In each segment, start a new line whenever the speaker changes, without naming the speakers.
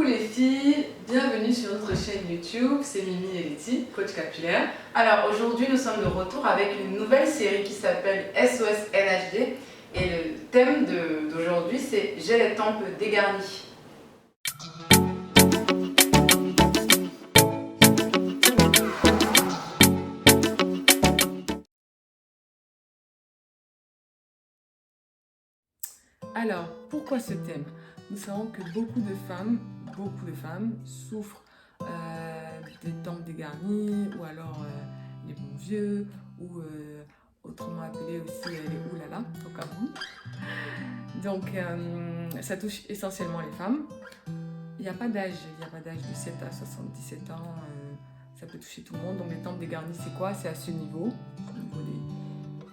les filles, bienvenue sur notre chaîne YouTube, c'est Mimi et Letty, coach capillaire. Alors aujourd'hui nous sommes de retour avec une nouvelle série qui s'appelle SOS NHD et le thème d'aujourd'hui c'est j'ai les tempes dégarnies. Alors, pourquoi ce thème? Nous savons que beaucoup de femmes souffrent des tempes dégarnies ou alors les bons vieux ou autrement appelé aussi les oulala au Cameroun. Donc, ça touche essentiellement les femmes. Il n'y a pas d'âge, de 7 à 77 ans, ça peut toucher tout le monde. Donc les tempes dégarnies, c'est quoi? C'est à ce niveau, au niveau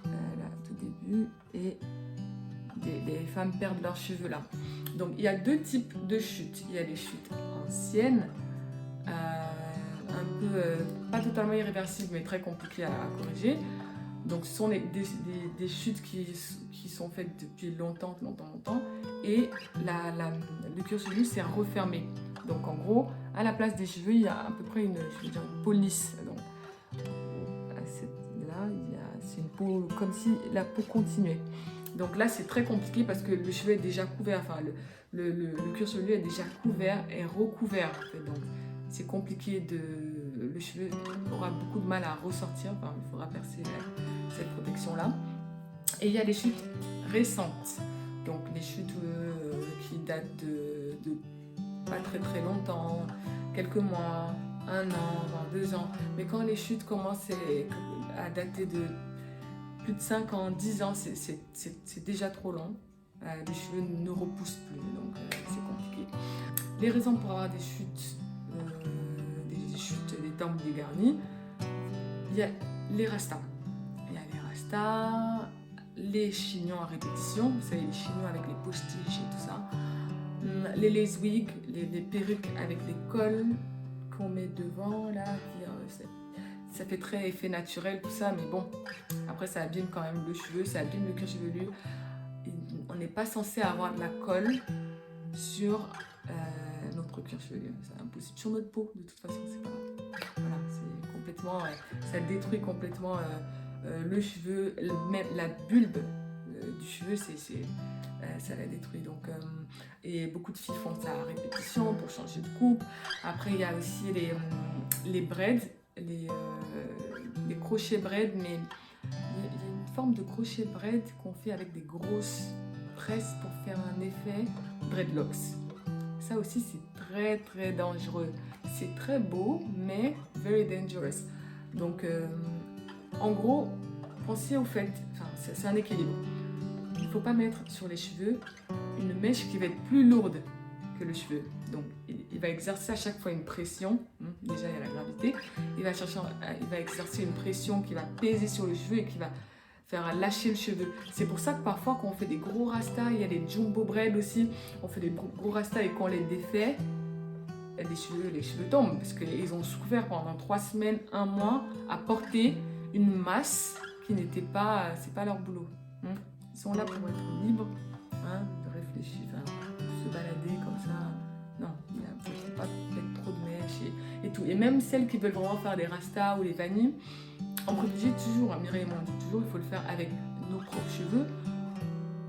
là, tout début, et les femmes perdent leurs cheveux là. Donc il y a deux types de chutes. Il y a les chutes anciennes, un peu, pas totalement irréversibles, mais très compliquées à corriger. Donc ce sont des chutes qui sont faites depuis longtemps. Et le cuir chevelu s'est refermé. Donc en gros, à la place des cheveux, il y a à peu près une police. Donc là, c'est une peau, comme si la peau continuait. Donc là, c'est très compliqué parce que le cheveu est déjà couvert, enfin le cuir chevelu est déjà couvert et recouvert. En fait. Donc c'est compliqué le cheveu aura beaucoup de mal à ressortir, enfin, il faudra percer cette protection-là. Et il y a les chutes récentes, donc les chutes qui datent de pas très longtemps, quelques mois, 1 an, voire 2 ans. Mais quand les chutes commencent à dater de plus de 5 ans, 10 ans, c'est déjà trop long. Les cheveux ne repoussent plus, donc c'est compliqué. Les raisons pour avoir des chutes, des tempes dégarnies, il y a les rastas. Les chignons à répétition, vous savez, les chignons avec les postiches et tout ça. Les lace wigs, les perruques avec les cols qu'on met devant, là, ça fait très effet naturel, tout ça, mais bon, après ça abîme quand même le cheveu, ça abîme le cuir chevelu. On n'est pas censé avoir de la colle sur notre cuir chevelu, c'est impossible. Sur notre peau, de toute façon, c'est pas... Voilà, c'est complètement... ça détruit complètement le cheveu, même la bulbe du cheveu, ça la détruit. Donc, et beaucoup de filles font ça à répétition pour changer de coupe. Après, il y a aussi les braids, les crochets braids, mais il y a une forme de crochet braid qu'on fait avec des grosses tresses pour faire un effet dreadlocks. Ça aussi, c'est très dangereux. C'est très beau, mais very dangerous. Donc, en gros, pensez au fait, enfin, c'est un équilibre. Il ne faut pas mettre sur les cheveux une mèche qui va être plus lourde que le cheveu. Donc, il va exercer à chaque fois une pression. Déjà, il y a la gravité. Il va exercer une pression qui va peser sur le cheveu et qui va faire lâcher le cheveu. C'est pour ça que parfois, quand on fait des gros rastas, il y a des jumbo braids aussi. On fait des gros rastas et quand on les défait, les cheveux tombent parce qu'ils ont souffert pendant 3 semaines, 1 mois à porter une masse qui n'était pas, c'est pas leur boulot. Ils sont là pour être libres, de réfléchir, se balader comme ça. Non, il ne faut pas mettre trop de mèches et tout. Et même celles qui veulent vraiment faire des rastas ou les vanilles, on privilégie toujours, Mireille et moi on dit toujours, il faut le faire avec nos propres cheveux.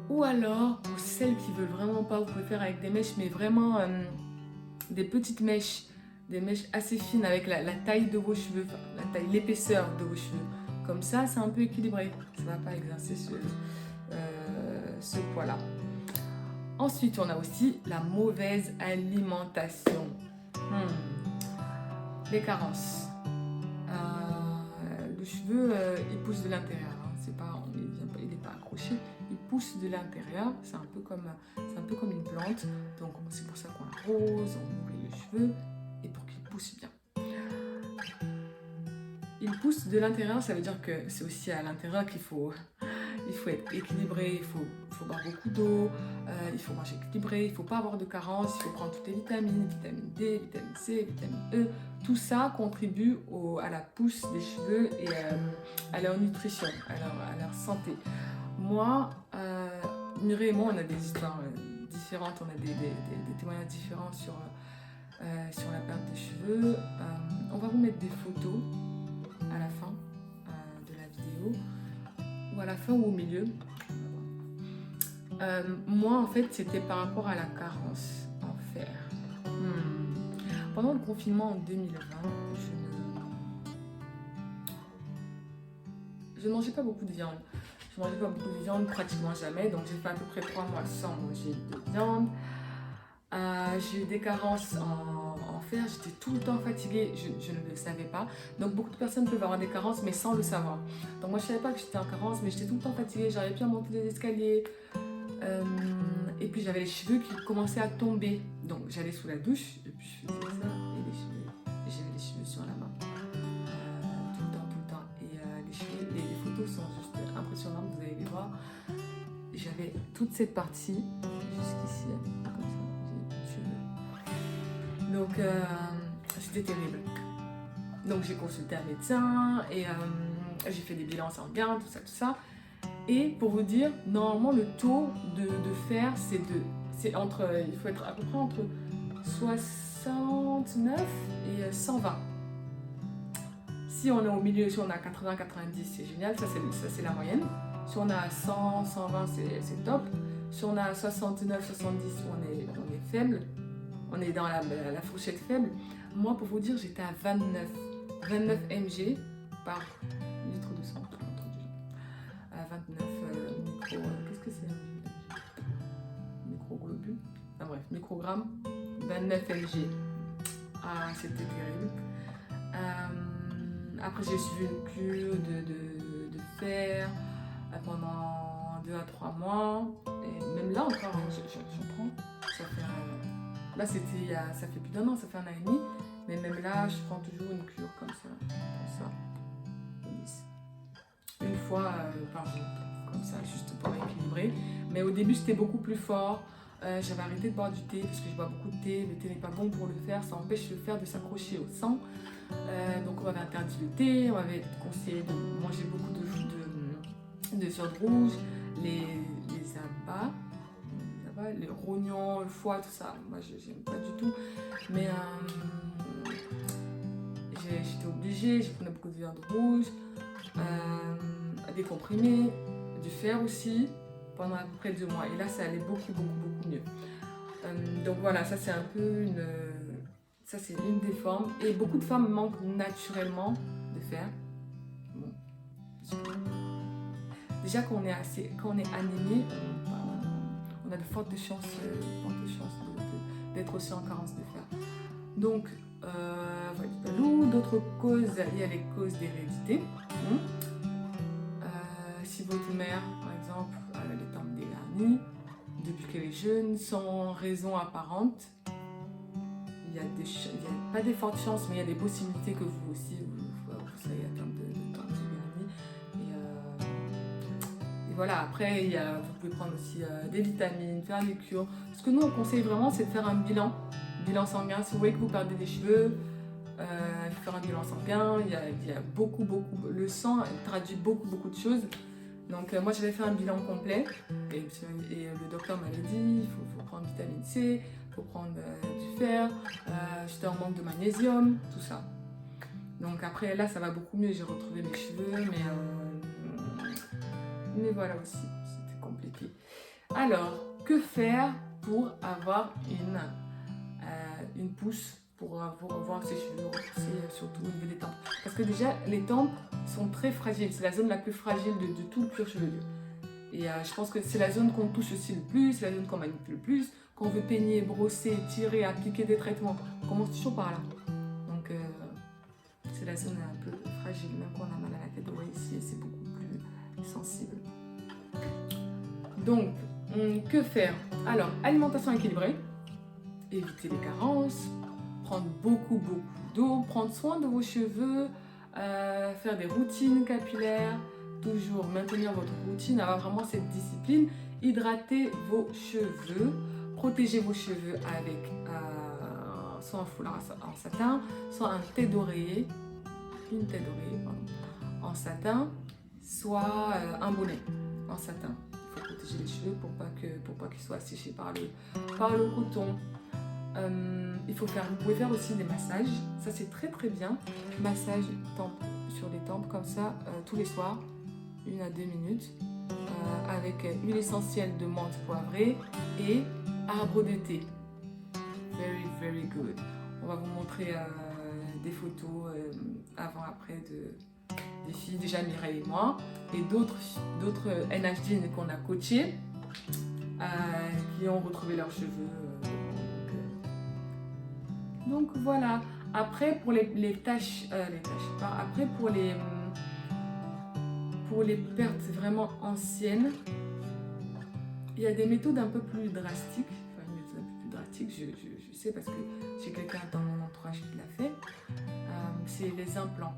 Ou alors, pour celles qui veulent vraiment pas, vous pouvez faire avec des mèches, mais vraiment des petites mèches, des mèches assez fines avec la taille de vos cheveux, l'épaisseur de vos cheveux. Comme ça, c'est un peu équilibré. Ça ne va pas exercer ce poids-là. Ensuite, on a aussi la mauvaise alimentation. Les carences. Le cheveu, il pousse de l'intérieur. Il n'est pas accroché. Il pousse de l'intérieur. C'est un peu comme une plante. Donc, c'est pour ça qu'on l'arrose, on nourrit le cheveu et pour qu'il pousse bien. Il pousse de l'intérieur, ça veut dire que c'est aussi à l'intérieur qu'il faut être équilibré, il faut boire beaucoup d'eau, il faut manger équilibré, il ne faut pas avoir de carence, il faut prendre toutes les vitamines, vitamine D, vitamine C, vitamine E. Tout ça contribue à la pousse des cheveux et à leur nutrition, à leur santé. Moi, Mireille et moi, on a des histoires différentes, on a des témoignages différents sur sur la perte des cheveux. On va vous mettre des photos à la fin de la vidéo, ou à la fin ou au milieu. Moi en fait c'était par rapport à la carence en fer. Pendant le confinement en 2020, je ne mangeais pas beaucoup de viande. Je mangeais pas beaucoup de viande, pratiquement jamais. Donc j'ai fait à peu près 3 mois sans manger de viande. J'ai eu des carences en fer. J'étais tout le temps fatiguée. Je ne le savais pas. Donc beaucoup de personnes peuvent avoir des carences mais sans le savoir. Donc moi je ne savais pas que j'étais en carence, mais j'étais tout le temps fatiguée. J'arrivais plus à monter les escaliers. Et puis j'avais les cheveux qui commençaient à tomber. Donc j'allais sous la douche et puis je faisais ça. Et j'avais les cheveux sur la main. Tout le temps. Et les cheveux, les photos sont juste impressionnantes, vous allez les voir. J'avais toute cette partie jusqu'ici, comme ça, j'ai les cheveux. Donc c'était terrible. Donc j'ai consulté un médecin et j'ai fait des bilans sanguins, tout ça. Et pour vous dire, normalement le taux de fer c'est entre, il faut être à peu près entre 69 et 120. Si on est au milieu, si on a 80-90, c'est génial, ça c'est la moyenne. Si on a 100, 120, c'est top. Si on a 69, 70, on est faible. On est dans la fourchette faible. Moi, pour vous dire, j'étais à 29 mg par litre de sang. À 29 qu'est-ce que c'est microglobules. Ah bref, microgrammes. 29 mg. C'était terrible. Après, j'ai suivi une cure de fer pendant 2 à 3 mois. Et même là encore, j'en prends. Là, ça fait plus d'1 an, ça fait 1 an et demi. Mais même là, je prends toujours une cure comme ça. Une fois par jour, comme ça, juste pour équilibrer. Mais au début, c'était beaucoup plus fort. J'avais arrêté de boire du thé parce que je bois beaucoup de thé. Le thé n'est pas bon pour le fer, ça empêche le fer de s'accrocher au sang. Donc on m'avait interdit le thé, on m'avait conseillé de manger beaucoup de viande rouge, les abats, les rognons, le foie, tout ça. Moi j'aime pas du tout, mais j'étais obligée, je prenais beaucoup de viande rouge, des comprimés, du fer aussi, pendant à peu près 2 mois. Et là ça allait beaucoup mieux. Donc voilà, ça c'est un peu ça c'est une des formes. Et beaucoup de femmes manquent naturellement de fer. Bon. Déjà quand on est anémie, on a de fortes chances d'être aussi en carence de fer. Donc, d'autres causes, il y a les causes d'hérédité. Si votre mère, par exemple, a les tempes dégarnies depuis qu'elle est jeune, sans raison apparente, il y a pas des fortes chances, mais il y a des possibilités que vous aussi, vous soyez atteinte de tempes dégarnies. Et voilà, après, vous pouvez prendre aussi des vitamines, faire des cures. Ce que nous, on conseille vraiment, c'est de faire un bilan sanguin. Si vous voyez que vous perdez des cheveux, il faut faire un bilan sanguin. Il y a beaucoup, le sang traduit beaucoup de choses. Donc moi j'avais fait un bilan complet et le docteur m'avait dit il faut prendre vitamine C, il faut prendre du fer, j'étais en manque de magnésium, tout ça. Donc après là ça va beaucoup mieux, j'ai retrouvé mes cheveux, mais voilà aussi, c'était compliqué. Alors, que faire pour avoir une pousse, pour avoir ses cheveux repoussés, surtout au niveau des tempes? Parce que déjà, les tempes sont très fragiles, c'est la zone la plus fragile de tout le cuir chevelu. Et je pense que c'est la zone qu'on touche aussi le plus, c'est la zone qu'on manipule le plus. Quand on veut peigner, brosser, tirer, appliquer des traitements, on commence toujours par là. Donc, c'est la zone un peu fragile, même quand on a mal à la tête, vous voyez ici, c'est beaucoup plus sensible. Donc, que faire? Alors, alimentation équilibrée, éviter les carences, prendre beaucoup d'eau, prendre soin de vos cheveux, faire des routines capillaires, toujours maintenir votre routine, avoir vraiment cette discipline, hydrater vos cheveux, protéger vos cheveux avec soit un foulard en satin, soit une tête d'oreiller en satin, soit un bonnet en satin. Il faut protéger les cheveux pour pas qu'ils soient séchés par le coton. Il vous pouvez faire aussi des massages, ça c'est très très bien. Massage sur les tempes comme ça tous les soirs, 1 à 2 minutes, avec huile essentielle de menthe poivrée et arbre de thé. Very very good. On va vous montrer des photos avant-après des filles, déjà Mireille et moi, et d'autres NHD qu'on a coachées, qui ont retrouvé leurs cheveux. Donc voilà. Après pour les taches, après pour les pertes vraiment anciennes, il y a des méthodes un peu plus drastiques. Enfin, une méthode un peu plus drastique, je sais parce que j'ai quelqu'un dans mon entourage qui l'a fait. C'est les implants.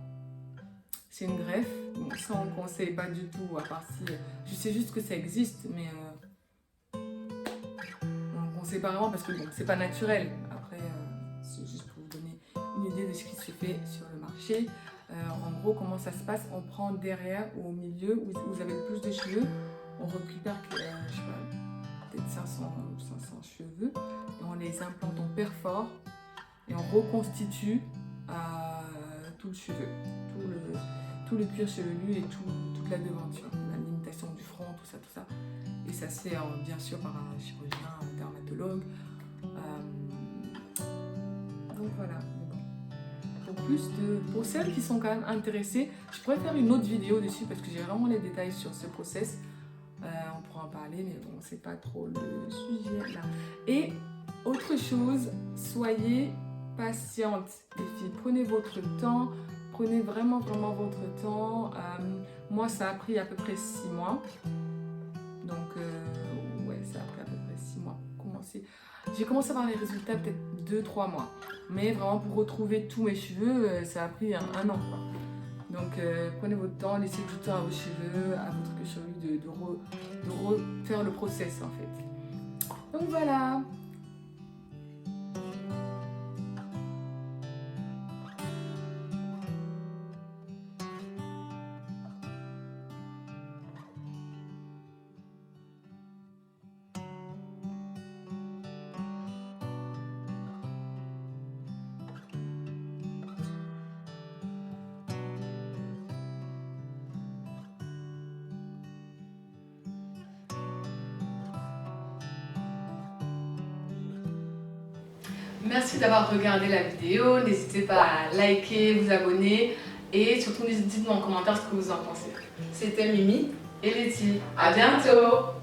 C'est une greffe. Bon, ça on ne conseille pas du tout, à part si... Je sais juste que ça existe, mais on ne conseille pas vraiment parce que bon, c'est pas naturel. Après, c'est juste pour vous donner une idée de ce qui se fait sur le marché. En gros, comment ça se passe? On prend derrière ou au milieu où vous avez le plus de cheveux, on récupère je sais pas, peut-être 500 cheveux et on les implante, on perfore et on reconstitue tout le cheveu, tout le cuir chevelu et toute la devanture, la limitation du front, tout ça. Et ça se fait bien sûr par un chirurgien, un dermatologue. Donc voilà. Pour celles qui sont quand même intéressées, je pourrais faire une autre vidéo dessus parce que j'ai vraiment les détails sur ce process. On pourra en parler, mais bon, c'est pas trop le sujet là. Et autre chose, soyez patiente, les filles. Prenez votre temps, prenez vraiment votre temps. Moi, ça a pris à peu près 6 mois. Donc, ouais, ça a pris à peu près 6 mois pour commencer. J'ai commencé à avoir les résultats peut-être 2-3 mois. Mais vraiment pour retrouver tous mes cheveux, ça a pris un an, quoi. Donc prenez votre temps, laissez tout le temps à vos cheveux, à votre cuir chevelu de refaire le process en fait. Donc voilà. Merci d'avoir regardé la vidéo, n'hésitez pas à liker, vous abonner et surtout dites-moi en commentaire ce que vous en pensez. C'était Mimi et Letty, à bientôt!